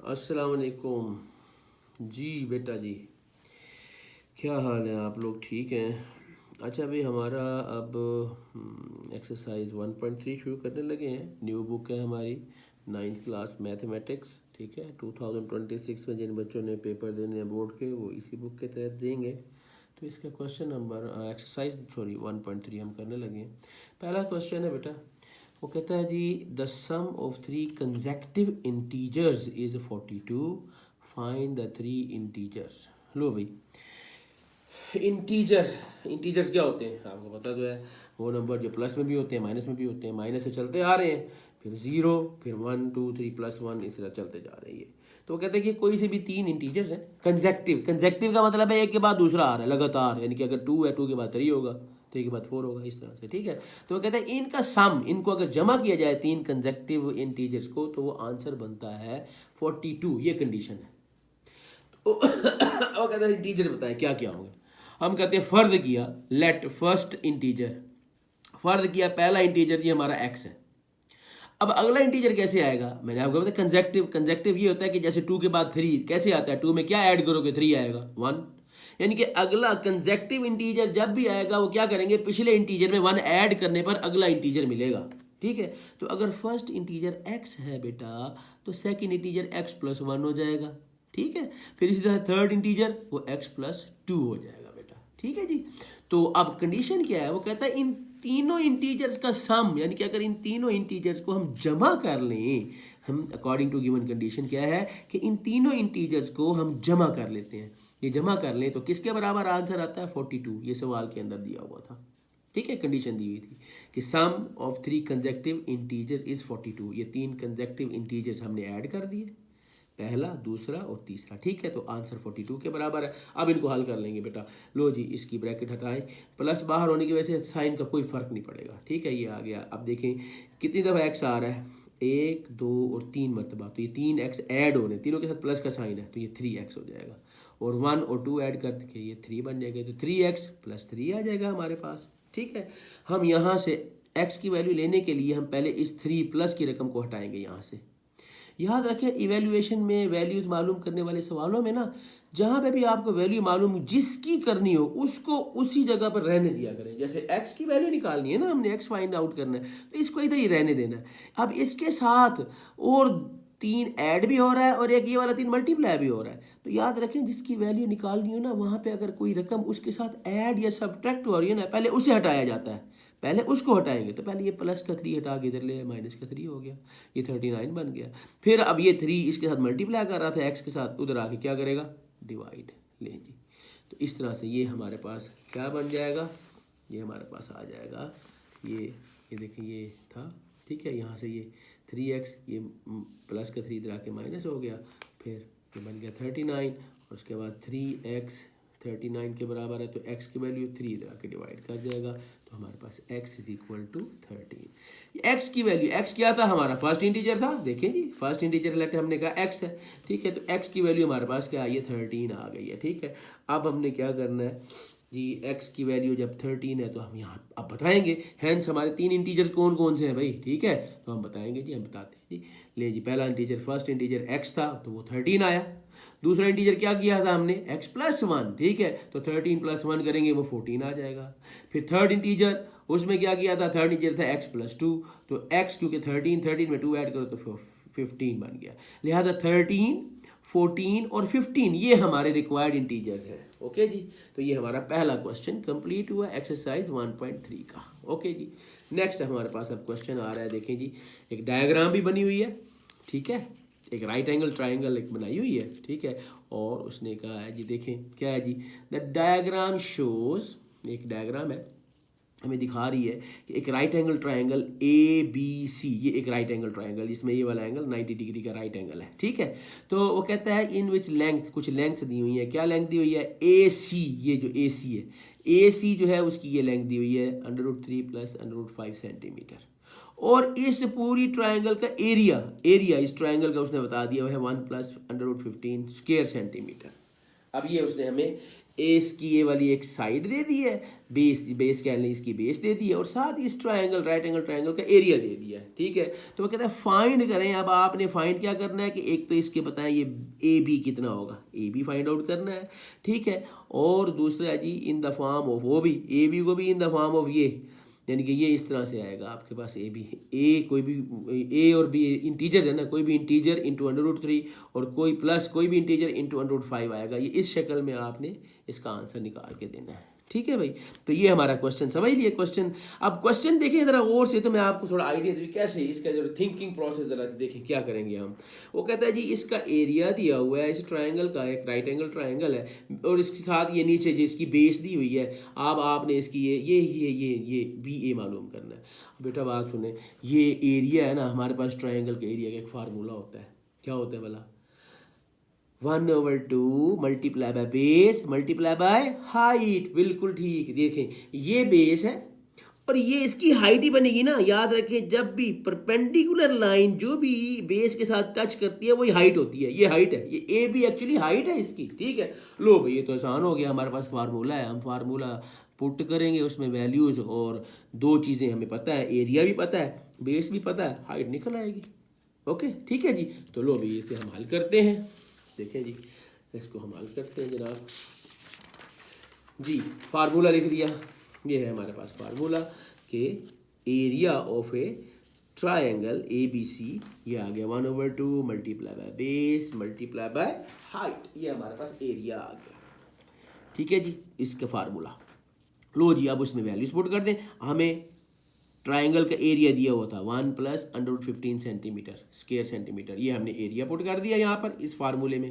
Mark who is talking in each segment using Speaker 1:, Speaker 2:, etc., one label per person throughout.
Speaker 1: अस्सलाम वालेकुम जी बेटा जी। क्या हाल है, आप लोग ठीक हैं? अच्छा, अभी हमारा अब एक्सरसाइज 1.3 शुरू करने लगे हैं। न्यू बुक है हमारी, 9th क्लास मैथमेटिक्स। ठीक है, 2026 में जिन बच्चों ने पेपर देने हैं बोर्ड के, वो इसी बुक के तहत देंगे। तो इसका क्वेश्चन नंबर एक्सरसाइज 1.3 हम करने लगे हैं। पहला क्वेश्चन है बेटा, वो कहता है जी, the sum of three consecutive integers is 42, find the three integers. लो भाई, इंटीजर्स क्या होते हैं आपको पता तो है। वो नंबर जो प्लस में भी होते हैं, माइनस में भी होते हैं। माइनस से चलते आ रहे हैं, फिर 0, फिर 1 2 3 +1, इस तरह चलते जा रही है। तो वो कहते हैं कि कोई से भी तीन इंटीजर्स हैं कंसेक्टिव। कंसेक्टिव का मतलब है एक के बाद दूसरा आ रहा है लगातार, यानी कि अगर 2 है 2 के बाद 3 होगा, 3 के बाद 4 होगा, इस तरह से। ठीक है, तो वो कहते हैं इनका सम, इनको अगर जमा किया जाए तीन कंसेक्टिव इंटीजर्स को, तो वो आंसर बनता है 42। ये कंडीशन है। तो वो कहते हैं इंटीजर बताएं क्या क्या होंगे। हम कहते हैं फर्ज किया, लेट फर्स्ट इंटीजर, फर्ज किया पहला इंटीजर जी हमारा x है। अब अगला इंटीजर कैसे आएगा, मैंने आपको बताया कंजेक्टिव। कंजेक्टिव ये होता है कि जैसे 2 के बाद 3 कैसे आता है, 2 में क्या ऐड करोगे, 3 आएगा, 1। यानी कि अगला कंजेक्टिव इंटीजर जब भी आएगा वो क्या करेंगे, पिछले इंटीजर में 1 ऐड करने पर अगला इंटीजर मिलेगा। ठीक है, तो अगर फर्स्ट इंटीजर x है बेटा, तो सेकंड इंटीजर x+1 हो जाएगा। ठीक है, फिर इसी तरह थर्ड इंटीजर वो x+2 हो जाएगा बेटा। ठीक है जी, तो अब कंडीशन क्या है, वो कहता है इन तीनों इंटीजर्स का सम, यानी कि अगर इन तीनों इंटीजर्स को हम जमा कर लें, हम अकॉर्डिंग टू गिवन कंडीशन क्या है कि इन तीनों इंटीजर्स को हम जमा कर लेते हैं। ये जमा कर लें तो किसके बराबर आंसर आता है, 42। ये सवाल के अंदर दिया हुआ था। ठीक है, कंडीशन दी हुई थी कि sum of three consecutive integers is 42। ये तीन कंजेक्टिव इंटीजर्स हमने ऐड कर दिए, पहला, दूसरा और तीसरा। ठीक है, तो आंसर 42 के बराबर है। अब इनको हल कर लेंगे बेटा। लो जी, इसकी ब्रैकेट हटाएं, प्लस बाहर होने की वजह से साइन का कोई फर्क नहीं पड़ेगा। ठीक है, ये आ गया। अब देखें कितनी दफ़ा एक्स आ रहा है, 1 2 और 3 मरतबा। तो ये 3x ऐड हो रहे हैं, तीनों के साथ प्लस का साइन है, तो ये 3x हो जाएगा। और 1 और 2 ऐड करके ये 3 बन जाएगा, तो 3x + 3 आ जाएगा हमारे पास। ठीक है, हम यहाँ से x की वैल्यू लेने के लिए हम पहले इस 3 प्लस की रकम को हटाएंगे यहाँ से। याद रखें, इवेल्युएशन में वैल्यूज मालूम करने वाले सवालों में ना, जहाँ पे भी आपको वैल्यू मालूम जिसकी करनी हो उसको उसी जगह पर रहने दिया करें। जैसे x की वैल्यू निकालनी है ना, हमने x फाइंड आउट करना है, तो इसको इधर ही रहने देना है। अब इसके साथ और 3 ऐड भी हो रहा है और एक ये वाला 3 मल्टीप्लाई भी हो रहा है। तो याद रखें, जिसकी वैल्यू निकालनी हो ना, वहाँ पे अगर कोई रकम उसके साथ ऐड या सब्ट्रैक्ट हो रही है ना, पहले उसे हटाया जाता है। पहले उसको हटाएंगे, तो पहले ये प्लस का 3 हटा के इधर ले, माइनस का 3 हो गया, ये 39 बन गया। फिर अब ये 3 इसके साथ मल्टीप्लाई कर रहा था एक्स के साथ, उधर आके क्या करेगा, डिवाइड। ले जी, तो इस तरह से ये हमारे पास क्या बन जाएगा, ये हमारे पास आ जाएगा, ये देखिए ये था। ठीक है, यहाँ से ये 3x, ये प्लस का 3 इधर आके माइनस हो गया, फिर ये बन गया 39, और उसके बाद 3x 39 के बराबर है, तो x की वैल्यू 3 इधर आके डिवाइड कर जाएगा, तो हमारे पास x = 13। x की वैल्यू, x क्या था हमारा, फर्स्ट इंटीजर था। देखें जी, फर्स्ट इंटीजर लेते हमने कहा x है। ठीक है, तो x की वैल्यू हमारे पास क्या आई है, 13 आ गई है। ठीक है, अब हमने क्या करना है जी, x की वैल्यू जब 13 है तो हम यहाँ अब बताएंगे, हैंस हमारे तीन इंटीजर्स कौन कौन से हैं भाई। ठीक है, तो हम बताएंगे जी, हम बताते हैं जी। ले जी, पहला इंटीजर, फर्स्ट इंटीजर x था, तो वो 13 आया। दूसरा इंटीजर क्या किया था हमने, x+1। ठीक है, तो 13 + 1 करेंगे वो 14 आ जाएगा। फिर थर्ड इंटीजर, उसमें क्या किया था, थर्ड इंटीजर था x+2, तो x क्योंकि 13 में 2 ऐड करो तो 15 बन गया। लिहाजा 13 14 और 15 ये हमारे रिक्वायर्ड इंटीजर्स हैं। ओके जी, तो ये हमारा पहला क्वेश्चन कंप्लीट हुआ एक्सरसाइज 1.3 का। ओके जी, नेक्स्ट हमारे पास अब क्वेश्चन आ रहा है। देखें जी, एक डायग्राम भी बनी हुई है। ठीक है, एक राइट एंगल ट्राइंगल एक बनाई हुई है। ठीक है, और उसने कहा है जी, देखें क्या है जी, द डायग्राम शोज, एक डायग्राम है हमें दिखा रही है कि एक राइट एंगल ट्राइंगल ABC, ये एक राइट एंगल ट्राइंगल, जिसमें ये वाला एंगल 90 डिग्री का राइट एंगल है। ठीक है, तो वो कहता है इन विच लेंथ, कुछ लेंथ दी हुई है। क्या लेंथ दी हुई है, AC, ये जो AC है, AC जो है उसकी ये लेंथ दी हुई है √3 + √5 सेंटीमीटर। और इस पूरी ट्राइंगल का एरिया इस ट्राइंगल का उसने बता दिया है 1 + √15 स्क्वायर सेंटीमीटर। अब ये उसने हमें इसकी ये वाली एक साइड दे दी है, बेस कह लें, इसकी बेस दे दी है, और साथ ही इस ट्रायंगल राइट एंगल ट्रायंगल का एरिया दे दिया है। ठीक है, तो वो कहता है फाइंड करें। अब आपने फाइंड क्या करना है कि एक तो इसके बताएं ये ए बी कितना होगा, ए बी फाइंड आउट करना है। ठीक है, और दूसरा जी इन द फॉर्म ऑफ, वो भी ए बी को भी इन द फॉर्म ऑफ ये, यानी कि ये इस तरह से आएगा आपके पास ए बी, ए कोई भी ए और बी इंटीजर्स है ना, कोई भी इंटीजर इंटू √3 और कोई प्लस कोई भी इंटीजर इंटू √5 आएगा। ये इस शक्ल में आपने इसका आंसर निकाल के देना है। ठीक है भाई, तो ये हमारा क्वेश्चन समझ लिए क्वेश्चन। अब क्वेश्चन देखें ज़रा और से, तो मैं आपको थोड़ा आइडिया दूँ कैसे इसका जो थिंकिंग प्रोसेस ज़रा देखें क्या करेंगे हम। वो कहता है जी इसका एरिया दिया हुआ है, इस ट्रायंगल का एक राइट एंगल ट्रायंगल है, और इसके साथ ये नीचे जिसकी बेस दी हुई है, अब आपने इसकी ये बी ए मालूम करना है। बेटा बात सुने, ये एरिया है ना, हमारे पास ट्रायंगल के एरिया का एक फार्मूला होता है, क्या होता है भला, 1/2 multiply by base multiply by height. बिल्कुल ठीक, देखें ये बेस है और ये इसकी हाइट ही बनेगी ना। याद रखें जब भी परपेंडिकुलर लाइन जो भी बेस के साथ टच करती है वही हाइट होती है, ये हाइट है, ये ए भी एक्चुअली हाइट है इसकी। ठीक है, लो भाई ये तो आसान हो गया, हमारे पास फार्मूला है, हम फार्मूला पुट करेंगे, उसमें वैल्यूज़ और दो चीज़ें हमें पता है, एरिया भी पता है, बेस भी पता है, हाइट निकल आएगी। ओके ठीक है जी, तो लो भाई इसे हम हल करते हैं। देखें जी, इसको हम हल करते हैं जनाब जी। फार्मूला लिख दिया, ये है हमारे पास फार्मूला कि area of a triangle A B C, ये आ गया 1/2 multiply by base multiply by height, ये हमारे पास एरिया आ गया। ठीक है जी, इसका फार्मूला लो जी, अब उसमें वैल्यूज पुट कर दें। हमें ट्रायंगल का एरिया दिया हुआ था 1 + √15 सेंटीमीटर स्क्वायर सेंटीमीटर, ये हमने एरिया पुट कर दिया यहाँ पर इस फार्मूले में।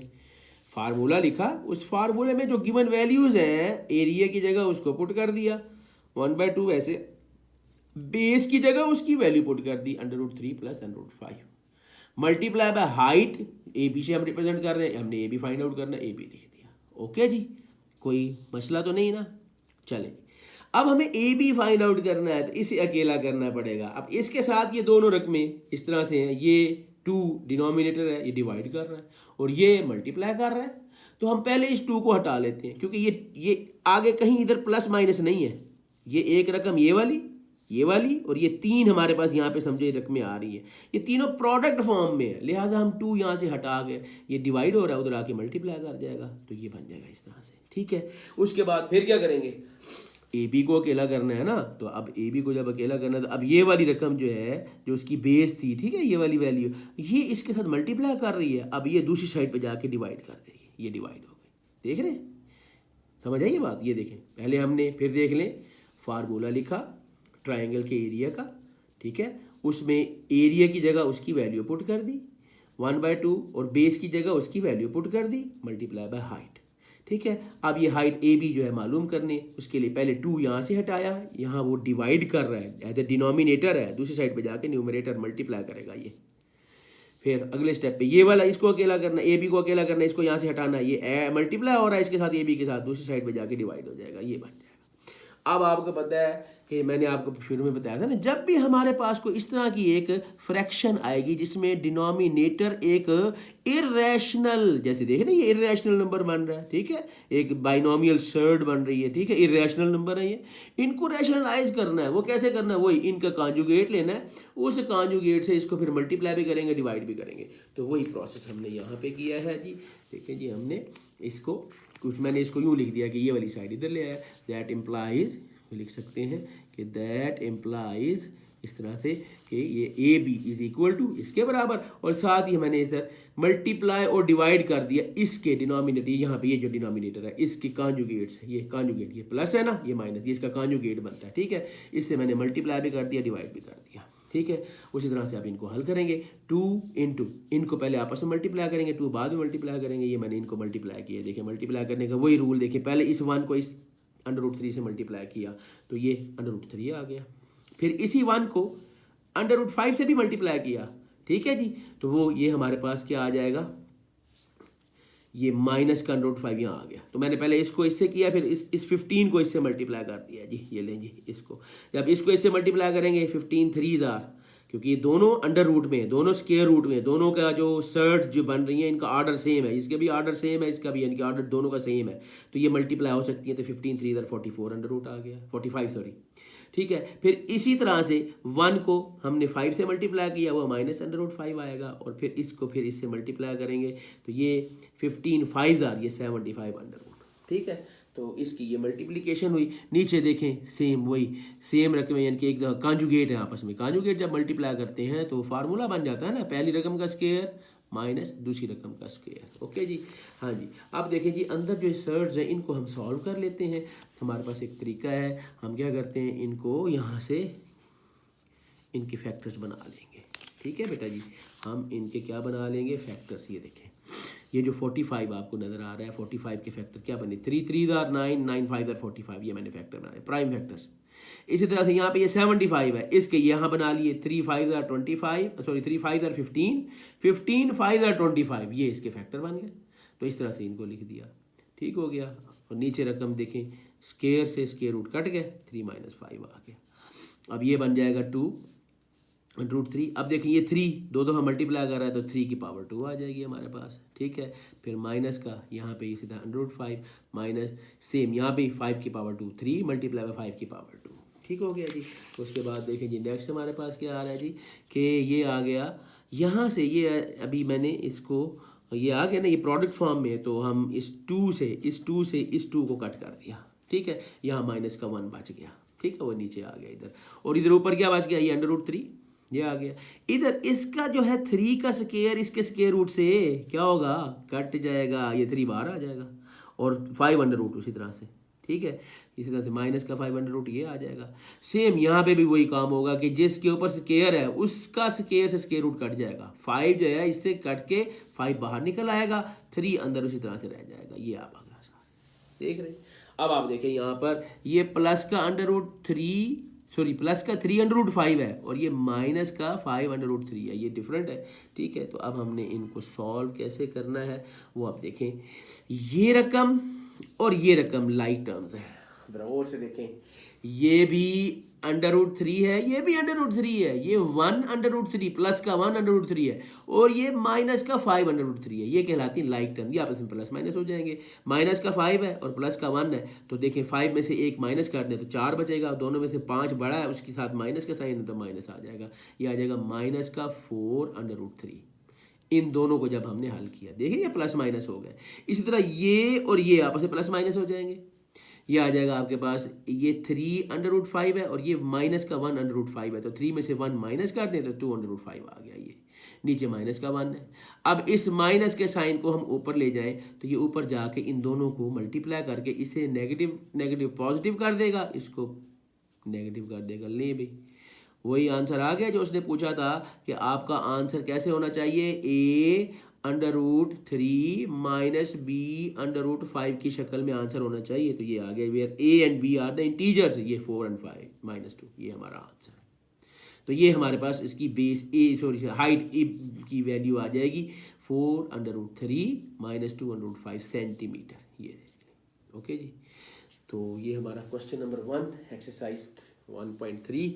Speaker 1: फार्मूला लिखा, उस फार्मूले में जो गिवन वैल्यूज़ हैं एरिया की जगह उसको पुट कर दिया, 1/2 ऐसे, बेस की जगह उसकी वैल्यू पुट कर दी √3 + √5 multiply by height, A B से हम रिप्रेजेंट कर रहे हैं, हमने ए बी फाइंड आउट करना है, ए बी लिख दिया। ओके जी, कोई मसला तो नहीं ना। चले, अब हमें ए बी फाइंड आउट करना है तो इसे अकेला करना पड़ेगा। अब इसके साथ ये दोनों रकमें इस तरह से हैं, ये 2 डिनोमिनेटर है, ये डिवाइड कर रहा है और ये मल्टीप्लाई कर रहा है, तो हम पहले इस 2 को हटा लेते हैं, क्योंकि ये आगे कहीं इधर प्लस माइनस नहीं है, ये एक रकम ये वाली और ये 3 हमारे पास यहाँ पे समझो रकमें आ रही है, ये तीनों प्रोडक्ट फॉर्म में है, लिहाजा हम 2 यहाँ से हटा के, ये डिवाइड हो रहा है, उधर आके मल्टीप्लाई कर जाएगा, तो ये बन जाएगा इस तरह से। ठीक है, उसके बाद फिर क्या करेंगे, ए बी को अकेला करना है ना, तो अब ए बी को जब अकेला करना है तो अब ये वाली रकम जो है, जो उसकी बेस थी, ठीक है, ये वाली वैल्यू, ये इसके साथ मल्टीप्लाई कर रही है, अब ये दूसरी साइड पे जाके डिवाइड कर देगी, ये डिवाइड हो गई। देख रहे हैं, समझ आई ये बात। ये देखें, पहले हमने फिर देख लें, फार्मूला लिखा ट्रायंगल के एरिया का, ठीक है, उसमें एरिया की जगह उसकी वैल्यू पुट कर दी 1/2 और बेस की जगह उसकी वैल्यू पुट कर दी मल्टीप्लाई बाय हाइट। ठीक है, अब ये हाइट ए बी जो है मालूम करने, उसके लिए पहले 2 यहाँ से हटाया, यहाँ वो डिवाइड कर रहा है, एज ए डिनोमिनेटर है, दूसरी साइड पे जाके न्यूमरेटर मल्टीप्लाई करेगा ये। फिर अगले स्टेप पे ये वाला इसको अकेला करना, ए बी को अकेला करना, इसको यहाँ से हटाना, ये मल्टीप्लाई हो रहा है इसके साथ, ए बी के साथ, दूसरी साइड पे जाके डिवाइड हो जाएगा, ये बन जाएगा। अब आपको पता है कि मैंने आपको शुरू में बताया था ना, जब भी हमारे पास कोई इस तरह की एक फ्रैक्शन आएगी जिसमें डिनोमिनेटर एक इरेशनल, जैसे देखें ना ये इरेशनल नंबर बन रहा है, ठीक है, एक बाइनोमियल सर्ड बन रही है, ठीक है, इरेशनल नंबर है ये, इनको रैशनलाइज करना है। वो कैसे करना है, वही इनका कॉन्जुगेट लेना है, उस कॉन्जुगेट से इसको फिर मल्टीप्लाई भी करेंगे, डिवाइड भी करेंगे, तो वही प्रोसेस हमने यहाँ पे किया है जी। देखिए जी, हमने इसको कुछ, मैंने इसको यूँ लिख दिया कि ये वाली साइड इधर ले आया, दैट इम्प्लाइज, लिख सकते हैं कि दैट इम्प्लाइज इस तरह से कि ये A B is equal to इसके बराबर, और साथ ही मैंने इधर मल्टीप्लाई और डिवाइड कर दिया इसके डिनोमिनेटर, यहाँ पे ये जो डिनोमिनेटर है इसके कॉन्जुगेट्स, ये कॉन्जुगेट, ये प्लस है ना, ये माइनस, ये इसका कॉन्जुगेट बनता है। ठीक है, इससे मैंने मल्टीप्लाई भी कर दिया, डिवाइड भी कर दिया। ठीक है, उसी तरह से आप इनको हल करेंगे, 2 इंटू, इनको पहले आपस में मल्टीप्लाई करेंगे, 2 बाद में मल्टीप्लाई करेंगे, ये मैंने इनको मल्टीप्लाई किया। देखिए मल्टीप्लाई करने का वही रूल, देखिए पहले इस 1 को इस √3 से मल्टीप्लाई किया तो ये √3 आ गया, फिर इसी 1 को √5 से भी मल्टीप्लाई किया, ठीक है जी, तो वो ये हमारे पास क्या आ जाएगा, ये माइनस का √5 यहाँ आ गया। तो मैंने पहले इसको इससे किया, फिर इस 15 को इससे मल्टीप्लाई कर दिया जी, ये लें जी, इसको जब इसको इससे मल्टीप्लाई करेंगे 15 3 जार क्योंकि ये दोनों अंडर रूट में है, दोनों स्क्वायर रूट में है, दोनों का जो सर्ट्स जो बन रही हैं इनका ऑर्डर सेम है, इसके भी ऑर्डर सेम है, इसका भी, यानी कि ऑर्डर दोनों का सेम है, तो ये मल्टीप्लाई हो सकती है। तो 15 3 इधर 44 अंडर रूट आ गया, 45 सॉरी, ठीक है। फिर इसी तरह से 1 को हमने 5 से मल्टीप्लाई किया, वो माइनस अंडर रूट 5 आएगा, और फिर इसको फिर इससे मल्टीप्लाई करेंगे तो ये 15 5 ये 75 अंडर रूट, ठीक है। तो इसकी ये मल्टीप्लिकेशन हुई। नीचे देखें सेम वही सेम रकम है, यानी कि एक कॉन्जुगेट है आपस में, कॉन्जुगेट जब मल्टीप्लाई करते हैं तो फार्मूला बन जाता है ना, पहली रकम का स्क्वायर माइनस दूसरी रकम का स्क्वायर। ओके जी, हाँ जी। अब देखें जी अंदर जो सर्ट्स हैं इनको हम सॉल्व कर लेते हैं। हमारे पास एक तरीका है, हम क्या करते हैं, इनको यहाँ से इनके फैक्टर्स बना लेंगे, ठीक है बेटा जी। हम इनके क्या बना लेंगे, फैक्टर्स। ये देखें ये जो 45 आपको नज़र आ रहा है, 45 के फैक्टर क्या बने, 3 3 9 9 5 45, ये मैंने फैक्टर बनाए प्राइम फैक्टर्स। इसी तरह से यहाँ पे ये 75 है, इसके यहाँ बना लिए 3 5 25, सॉरी 3 5 15 15 5 25, ये इसके फैक्टर बन गए। तो इस तरह से इनको लिख दिया, ठीक हो गया। और नीचे रकम देखें, स्क्वायर से स्क्वायर रूट कट गए, 3 - 5 आ गया। अब ये बन जाएगा 2 √3। अब देखिए ये 3 दो हम मल्टीप्लाई कर रहा है तो 3 की पावर 2 आ जाएगी हमारे पास, ठीक है। फिर माइनस का यहाँ पे सीधा √5 माइनस सेम यहाँ पे 5 की पावर 2, 3 मल्टीप्लाई बाय 5 की पावर 2, ठीक हो गया जी। उसके बाद देखें जी नेक्स्ट हमारे पास क्या आ रहा है जी, कि ये आ गया यहाँ से, ये अभी मैंने इसको, ये आ गया ना, ये प्रोडक्ट फॉर्म में, तो हम इस 2 से इस 2 को कट कर दिया, ठीक है। यहाँ माइनस का 1 बच गया, ठीक है, वो नीचे आ गया इधर। और इधर ऊपर क्या बच गया, ये √3 ये आ गया। इधर इसका जो है 3 का स्क्वायर इसके स्क्वायर रूट से क्या होगा, कट जाएगा, ये 3 बाहर आ जाएगा, और 5 अंडर रूट उसी तरह से, ठीक है। इसी तरह से माइनस का 5 अंडर रूट ये आ जाएगा। सेम यहाँ पे भी वही काम होगा कि जिसके ऊपर स्क्वायर है उसका स्क्वायर से स्क्वायर रूट कट जाएगा, 5 जो है इससे कट के 5 बाहर निकल आएगा, 3 अंदर उसी तरह से रह जाएगा, ये आप आगे देख रहे हैं। अब आप देखें यहाँ पर ये प्लस का √3, सॉरी प्लस का 3 √5 है, और ये माइनस का 5 √3 है, ये डिफरेंट है, ठीक है। तो अब हमने इनको सॉल्व कैसे करना है वो आप देखें। ये रकम और ये रकम लाइक टर्म्स है, जरा और से देखें, ये भी √3 है, ये भी √3 है, ये 1 √3 प्लस का 1 √3 है, और ये माइनस का 5 √3 है, ये कहलाती है लाइक टर्म। ये आपस में प्लस माइनस हो जाएंगे, माइनस का 5 है और प्लस का 1 है, तो देखें 5 में से एक माइनस कर दें तो 4 बचेगा, दोनों में से 5 बड़ा है उसके साथ माइनस का साइन है तो माइनस आ जाएगा, ये आ जाएगा माइनस का 4 √3। इन दोनों को जब हमने हल किया देखिए ये प्लस माइनस हो गए। इसी तरह ये और ये आपस में प्लस माइनस हो जाएंगे, ये आ जाएगा आपके पास, ये 3 √5 है और ये माइनस का 1 √5 है, तो 3 में से 1 माइनस कर दें तो 2 √5 आ गया, ये नीचे माइनस का 1 है। अब इस माइनस के साइन को हम ऊपर ले जाएं तो ये ऊपर जाके इन दोनों को मल्टीप्लाई करके इसे नेगेटिव नेगेटिव पॉजिटिव कर देगा, इसको नेगेटिव कर देगा। ले भाई वही आंसर आ गया जो उसने पूछा था कि आपका आंसर कैसे होना चाहिए, A √3 माइनस B √5 की शक्ल में आंसर होना चाहिए। तो ये आ गया, where A and B are the integers, ये 4 और 5 - 2, ये हमारा आंसर है। तो ये हमारे पास इसकी बेस हाइट की वैल्यू आ जाएगी 4 √3 - 2 √5 सेंटीमीटर, ये ओके जी। तो ये हमारा क्वेश्चन नंबर 1 एक्सरसाइज 1.3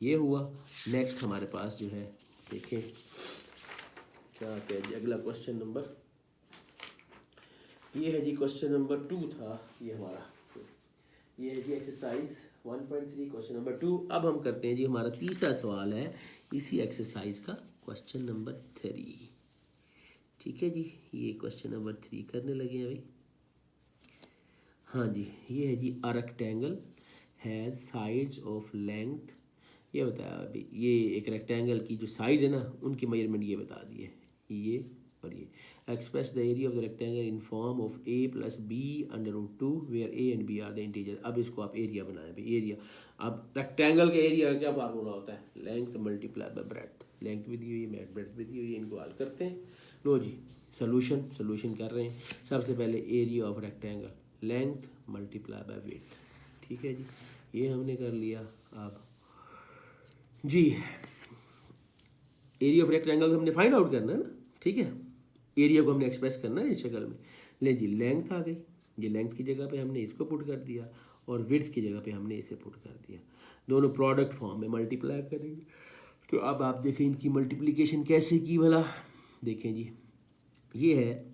Speaker 1: ये हुआ। नेक्स्ट हमारे पास जो है देखें क्या क्या जी, अगला क्वेश्चन नंबर ये है जी, क्वेश्चन नंबर 2 था ये हमारा, ये है जी एक्सरसाइज 1.3 क्वेश्चन नंबर 2। अब हम करते हैं जी, हमारा तीसरा सवाल है इसी एक्सरसाइज का, क्वेश्चन नंबर 3, ठीक है जी। ये क्वेश्चन नंबर 3 करने लगे हैं भाई। हाँ जी, ये है जी, a rectangle has sides of length, ये बताया अभी, ये एक रेक्टेंगल की जो साइड है ना उनकी मेजरमेंट ये बता दी है, ये और ये। Express the area of the rectangle in form of A + B √2 where A and B are the integer. अब इसको आप एरिया बनाएं भाई, एरिया। अब रेक्टेंगल के एरिया का क्या फार्मूला होता है, length multiply by breadth, length भी दी हुई है ब्रेड्थ भी दी हुई है, इनको हल करते हैं। लो जी सोल्यूशन कर रहे हैं। सबसे पहले area of rectangle, length multiply by width, ठीक है जी, ये हमने कर लिया। अब जी एरिया ऑफ रेक्टेंगल हमने फाइंड आउट करना है ना, ठीक है, एरिया को हमने एक्सप्रेस करना है इस शक्ल में। ले जी लेंथ आ गई, ये लेंथ की जगह पे हमने इसको पुट कर दिया और विड्थ की जगह पे हमने इसे पुट कर दिया, दोनों प्रोडक्ट फॉर्म में मल्टीप्लाई करेंगे, तो अब आप देखें इनकी मल्टीप्लिकेशन कैसे की भला। देखें जी, ये है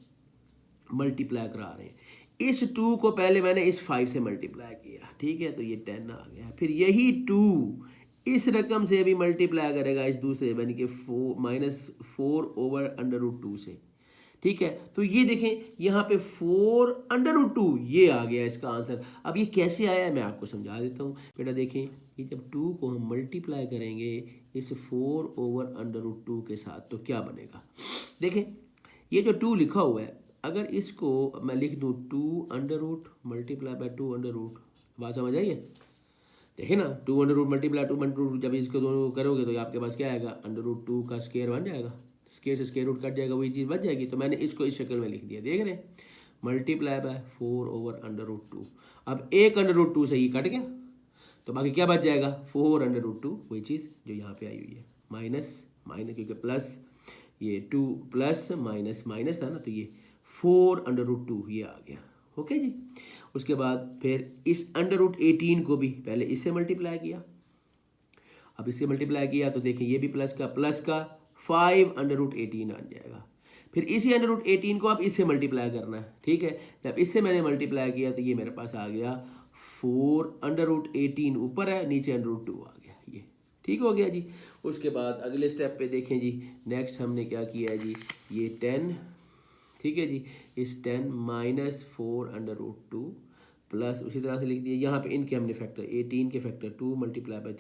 Speaker 1: मल्टीप्लाई करा रहे हैं, इस 2 को पहले मैंने इस 5 से मल्टीप्लाई किया, ठीक है, तो ये 10 आ गया। फिर यही 2 इस रकम से अभी मल्टीप्लाई करेगा इस दूसरे यानी कि -4/√2 से, ठीक है। तो ये देखें यहाँ पे 4/√2 ये आ गया इसका आंसर। अब ये कैसे आया है मैं आपको समझा देता हूँ बेटा। देखें ये जब 2 को हम मल्टीप्लाई करेंगे इस 4/√2 के साथ तो क्या बनेगा। देखें ये जो 2 लिखा हुआ है, अगर इसको मैं लिख दूँ 2 मल्टीप्लाई बाय 2, बात समझ आई है। देखें ना 2 मल्टीप्लाई 2, जब इसको दोनों करोगे तो आपके पास क्या आएगा, √2 का स्क्वायर बन जाएगा, स्क्वायर से स्क्वायर रूट कट जाएगा, वही चीज़ बच जाएगी। तो मैंने इसको इस शक्ल में लिख दिया, देख रहे हैं, मल्टीप्लाई बाय 4/√2। अब 1/√2 से ये कट गया तो बाकी क्या बच जाएगा, 4/√2, वही चीज़ जो यहाँ पे आई हुई है, माइनस क्योंकि प्लस ये 2 प्लस माइनस था ना, तो ये 4/√2 ये आ गया। ओके जी। उसके बाद फिर इस √18 को भी पहले इससे मल्टीप्लाई किया, अब इससे मल्टीप्लाई किया तो देखिए ये भी प्लस का 5/√18 आ जाएगा। फिर इसी √18 को अब इससे मल्टीप्लाई करना है, ठीक है। जब इससे मैंने मल्टीप्लाई किया तो ये मेरे पास आ गया 4/√18 ऊपर है, नीचे √2 आ गया, ये ठीक हो गया जी। उसके बाद अगले स्टेप पे देखें जी, नेक्स्ट हमने क्या किया है जी, ये 10, ठीक है जी, इस 10 -4/√2 प्लस उसी तरह से लिख दिया। यहाँ पे इनके हमने फैक्टर 18 के फैक्टर 2 मल्टीप्लाई बाय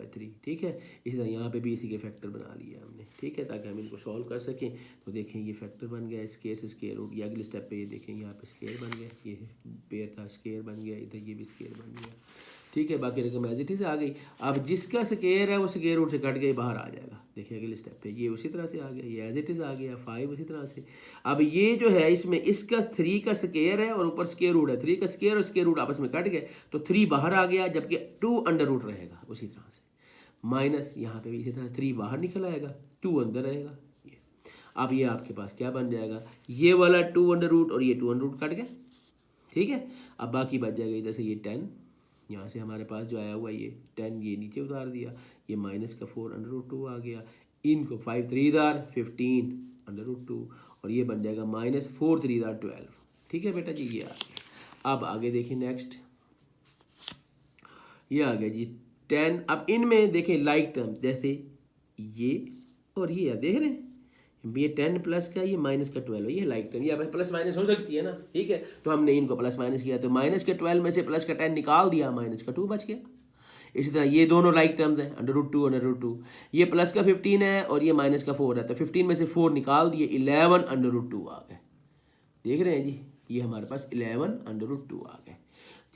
Speaker 1: 3, ठीक है। इसी तरह यहाँ पे भी इसी के फैक्टर बना लिए हमने, ठीक है, ताकि हम इनको सॉल्व कर सकें। तो देखें ये फैक्टर बन गया, स्क्वायर से स्क्वायर रूट, ये अगले स्टेप पे ये देखें यहाँ पे स्क्वायर बन गया, ये पेयर था स्क्वायर बन गया, इधर ये भी स्क्वायर बन गया, ठीक है। बाकी रकम एज इट इज आ गई। अब जिसका स्क्वायर है वो स्क्वायर रूट से कट गई बाहर आ जाएगा, देखिए अगले स्टेप पे ये उसी तरह से आ गया, ये एज इट इज आ गया 5 उसी तरह से। अब ये जो है इसमें इसका 3 का स्क्वायर है और ऊपर स्क्वायर रूट है, 3 का स्क्वायर और स्क्वायर रूट आपस में कट गए तो 3 बाहर आ गया, जबकि 2 रहेगा उसी तरह से। माइनस यहाँ पे भी इसी तरह 3 बाहर निकल आएगा, 2 अंदर रहेगा। ये अब ये आपके पास क्या बन जाएगा, ये वाला 2 और ये 2 कट गया, ठीक है। अब बाकी बच जाएगा इधर से ये 10, यहाँ से हमारे पास जो आया हुआ ये 10 ये नीचे उतार दिया, ये माइनस का 4/√2 आ गया, इनको 5 3 15/√2 और ये बन जाएगा -4 3 12, ठीक है बेटा जी, ये आ गया। अब आगे देखिए नेक्स्ट, ये आ गया जी 10। अब इनमें देखें लाइक टर्म, जैसे ये और ये देख रहे हैं, ये 10 प्लस का ये माइनस का 12, ये लाइक टर्म, ये प्लस माइनस हो सकती है ना, ठीक है। तो हमने इनको प्लस माइनस किया, तो माइनस के 12 में से प्लस का 10 निकाल दिया, माइनस का 2 बच गया। इसी तरह ये दोनों लाइक टर्म्स हैं, √2, ये प्लस का 15 है और ये माइनस का 4 है, तो 15 में से 4 निकाल दिए, 11/√2 आ गए, देख रहे हैं जी, ये हमारे पास 11/√2 आ गए,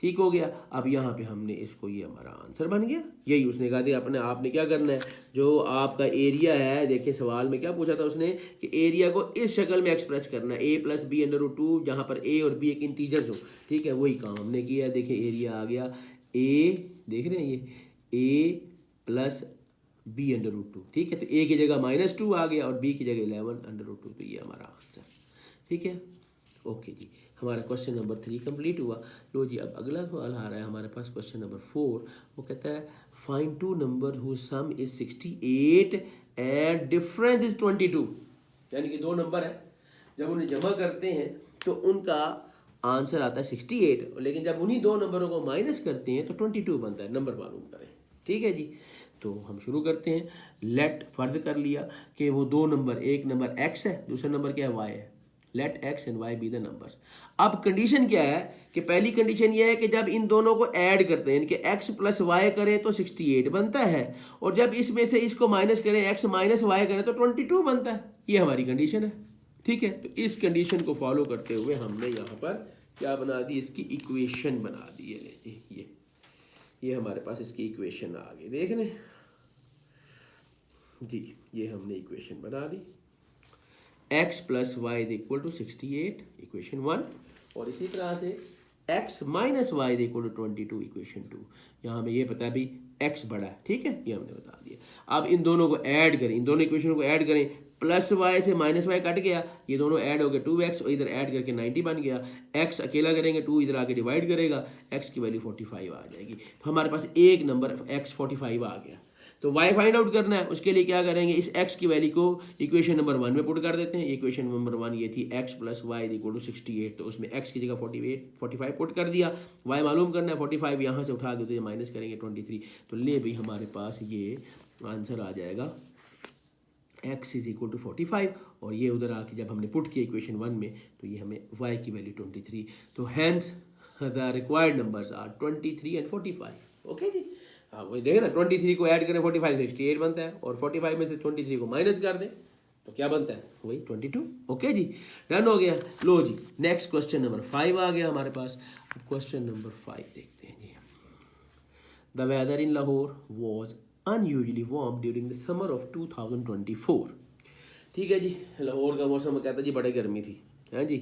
Speaker 1: ठीक हो गया। अब यहाँ पे हमने इसको, ये हमारा आंसर बन गया। यही उसने कहा था अपने आपने क्या करना है, जो आपका एरिया है, देखिए सवाल में क्या पूछा था उसने कि एरिया को इस शक्ल में एक्सप्रेस करना है, a+b/√2, जहाँ पर a और b एक इंटीजर्स हो, ठीक है, वही काम हमने किया है। देखिए एरिया आ गया a, देख रहे हैं ये a+b/√2, ठीक है। तो a की जगह -2 आ गया और b की जगह 11/√2, तो ये हमारा आंसर, ठीक है। ओके जी, हमारा क्वेश्चन नंबर 3 कंप्लीट हुआ। लो जी, अब अगला सवाल आ रहा है हमारे पास, क्वेश्चन नंबर 4। वो कहता है find 2 number whose sum is 68 and difference is 22, यानी कि 2 नंबर है, जब उन्हें जमा करते हैं तो उनका आंसर आता है 68, लेकिन जब उन्हीं 2 नंबरों को माइनस करते हैं तो 22 बनता है। नंबर मालूम करें, ठीक है जी। तो हम शुरू करते हैं। लेट फर्ज कर लिया कि वो 2 नंबर, एक नंबर x है, दूसरा नंबर क्या है y है। Let x and y be the numbers. अब कंडीशन क्या है कि पहली कंडीशन ये है कि जब इन दोनों को ऐड करते हैं, इनके x + y करें तो 68 बनता है, और जब इसमें से इसको माइनस करें, x - y करें तो 22 बनता है। ये हमारी कंडीशन है, ठीक है। तो इस कंडीशन को फॉलो करते हुए हमने यहाँ पर क्या बना दी, इसकी इक्वेशन बना दी है। ये हमारे पास इसकी इक्वेशन आ गई, देख रहे जी, ये हमने इक्वेशन बना ली। x + y = 68 इक्वेशन 1, और इसी तरह से x - y = 22 इक्वेशन 2। यहाँ हमें ये पता है भी x बड़ा है, ठीक है, ये हमने बता दिया। अब इन दोनों को ऐड करें, इन दोनों इक्वेशन को ऐड करें, +y से -y कट गया, ये दोनों ऐड हो गए 2x, और इधर ऐड करके 90 बन गया। x अकेला करेंगे, 2 इधर आके डिवाइड करेगा, x की वैल्यू 45 आ जाएगी। तो हमारे पास एक नंबर x 45 आ गया। तो y फाइंड आउट करना है, उसके लिए क्या करेंगे, इस x की वैल्यू को इक्वेशन नंबर 1 में पुट कर देते हैं। इक्वेशन नंबर 1 ये थी x plus Y equal to 68, तो उसमें x की जगह 45 पुट कर दिया, y मालूम करना है 45 यहाँ से उठा के तो ये माइनस करेंगे 23, तो ले भाई हमारे पास ये आंसर आ जाएगा x इज इक्वल टू 45, और ये उधर आके जब हमने पुट किया इक्वेशन 1 में तो ये हमें y की वैल्यू 23, तो hence the required numbers are 23 and 45। Okay जी, हाँ वही देखें ना, 23 को ऐड करें 45 से 68 बनता है, और 45 में से 23 को माइनस कर दें तो क्या बनता है, वही 22। ओके जी, डन हो गया। लो जी, नेक्स्ट क्वेश्चन नंबर 5 आ गया हमारे पास। क्वेश्चन नंबर 5 देखते हैं जी। The weather in Lahore was unusually warm during the summer of 2024। ठीक है जी, लाहौर का मौसम कहता है जी बड़ी गर्मी थी, है जी।